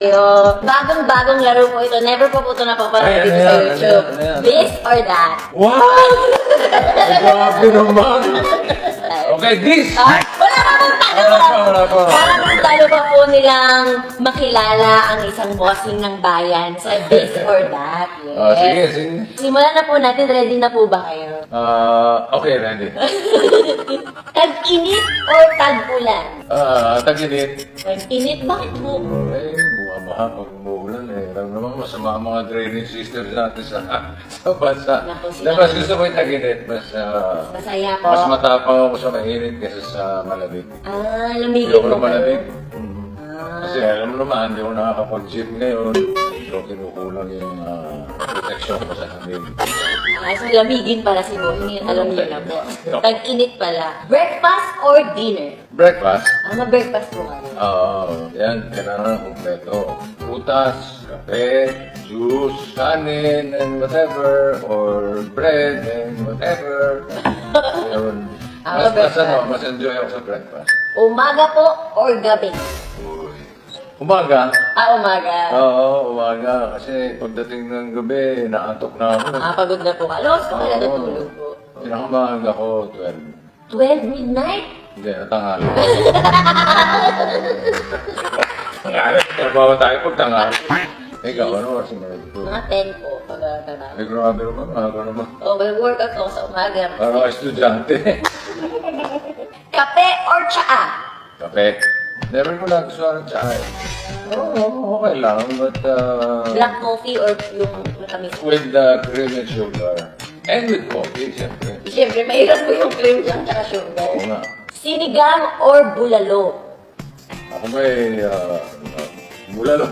Bagong-bagong laro po ito. Never po ito napapanood dito sa YouTube. This or that. What? Grabe naman. Okay, this. Wala pa pong talo. Wala pa. Parang talo pa po nilang makilala ang isang bossing ng bayan sa this or that. Yes. Sige, sige. Simulan na po natin. Ready na po ba kayo? Okay, ready. Tag-init or tag-ulan? Tag-init. Tag-init? Bakit po? Bumabaha pag umuulan eh. Alam naman, masama ang mga drainage systems natin sa bansa. Naku, Na mas gusto ko yung tag-init. Masaya po. Mas matapang ako sa mainit kaysa sa malamig. Lamigin Hindi ako mo na malamig. kayo. Kasi alam mo naman, hindi ako nakakapag-gym ngayon. So, kinukulang yung protection ko sa hangin. So lamigin pala si Boy. Alam niyo na po. Tag-init pala. Breakfast or dinner? Breakfast? Breakfast po kayo. Yan, kailangan kompleto. Putas, kape, juice, kanin, and whatever, or bread, and whatever. Yun. Mas enjoy ako sa breakfast. Umaga po or gabi? Umaga. Umaga. Oo, umaga. Kasi pagdating ng gabi, naantok na ako. Pagod na po ka. Alos po kaya natulog po. Pinakamahanga ko, 12. 12 midnight? Hindi, natanghali. Tanghali. Trabaho tayo pag tanghali. Ikaw, ano oras mo nagtulog? Mga 10 po pag trabaho. Ay, grabe naman, maaga naman. May workout ako sa umaga. Parang estudyante. Kape or tsaa? Kape. Never ko nagustuhan ng tsaka eh. Oo, okay lang, but Black coffee or yung matamis? with cream and sugar. And with coffee, siyempre. Siyempre, mahirap po yung cream lang tsaka sugar. Oo nga. Sinigang or bulalo? Ako may bulalo.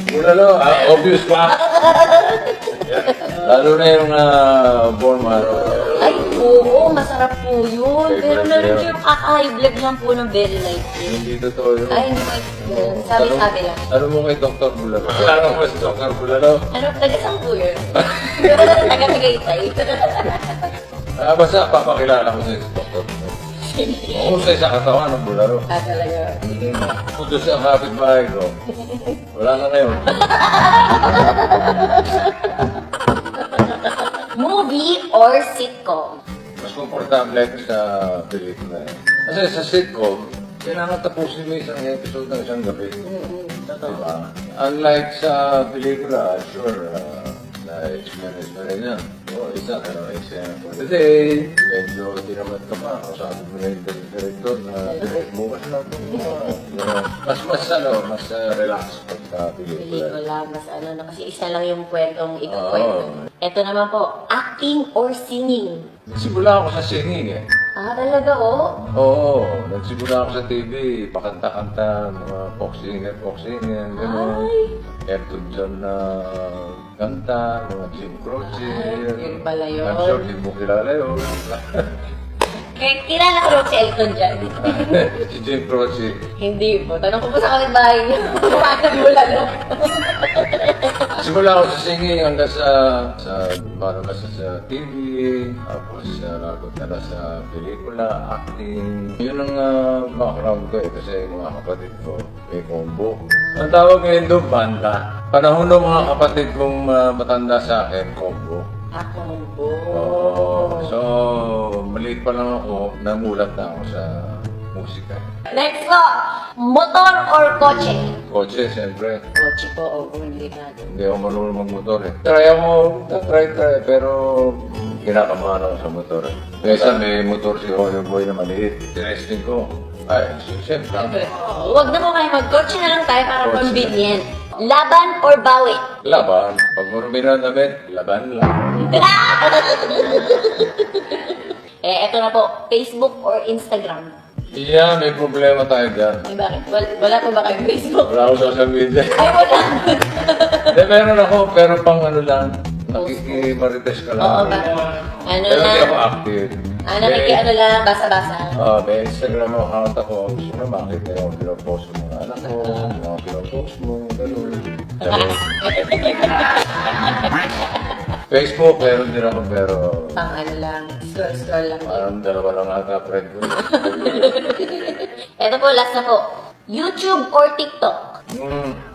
Bulalo, obvious pa. Lalo na yung bone marrow. Ay, oo, masarap po yun. Pero Favorite meron yun. yung kaka-high blood lang po ng very light yun. Hindi totoo yun. Ay, hindi ko sabi-sabi lang. Ano mo kay Dr. Bulalo? Kailangan mo si Dr. Bulalo. Ano, taga-sang po yun? Taga-tagaytay. Basta papakilala ko sa Dr. Bulalo. Mahusay sa katawan ng bulalo. Talaga. Kung doon sa kapitbahay ko, wala na ngayon. Movie or sitcom? Mas komportable ako sa pelikula. Kasi sa sitcom, kailangan tapusin mo isang episode ng isang gabi. Diba? Unlike sa pelikula, sure, na-experience na rin yan. O, isa ka na for the day. Medyo tinamat ka pa. Sabi mo na yung director na bukas na ito. Mas relax pagka pelikula. Pelikula, mas ano na, kasi isa lang yung kwentong ikakwento. Ito naman po, acting or singing? Nagsimula ako sa singing eh. Talaga Oo, nagsimula ako sa TV, pakanta-kanta, mga folk singer, gano'n. Elton John na kanta, mga Jim Croce. Yun pala yun. I'm sure hindi mo kilala yun. Kilala ko rin si Elton John. Si Jim Croce. Hindi po. Tanong ko po sa kapitbahay niyo. Kumakag mo lalo. Simula ako sa singing hanggang parang nasa sa TV, tapos nakot na sa pelikula, acting. Yun ang background ko eh, kasi yung mga kapatid ko may combo. Ang tawag ngayon doon, banda. Panahon ng mga kapatid kong matanda sa akin, combo. Combo. So, maliit pa lang ako, namulat na ako sa musika. Next po, motor or kotse? Kotse, siyempre. Kotse po, hindi natin. Hindi ako marunong magmotor eh. Try, pero kinakamahan ako sa motor eh. Kaysa may motor si Hoyo Boy na maliit. Tinesting ko. Ay, siyempre. Huwag na po kayo mag-kotse na lang tayo para Kotse. convenient. Laban or bawi? Laban. Pag marumi na damit, laban lang. Eto na po, Facebook or Instagram? Yeah, may problema tayo dyan. Ay, bakit? Wala po ba kayong Facebook? Wala ako social media. Ay, wala. Hindi, meron ako, pero pang ano lang. Nakikimarites ka lang. Oo ba? Ano Pero hindi ako na? active. Ano lang, basa-basa. May Instagram account ako. Gusto na makita yung pinopost mo ng anak ko, yung pinopost mo, gano'n. Facebook, meron din ako, pero Pang ano lang, scroll lang. parang dalawa lang ata friend ko. Ito po, last na po. YouTube or TikTok?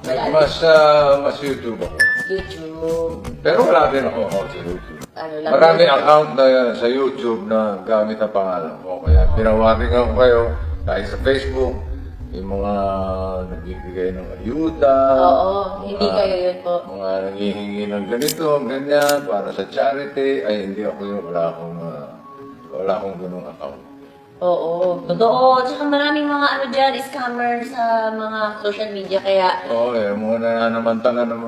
Mas YouTube ako. YouTube. Pero wala din ako sa YouTube. Ano lang? Maraming account na sa YouTube na gamit ang pangalan ko. Kaya pinawaring ako kayo kahit sa Facebook. Yung mga nagbibigay ng ayuda. Oo, hindi kayo yun po. Mga nanghihingi ng ganito, ganyan, para sa charity. Ay, hindi ako yun. Wala akong ganung account. Oo, totoo. Tsaka maraming mga ano dyan, scammer sa mga social media. Kaya Oo, mga nananamantala naman.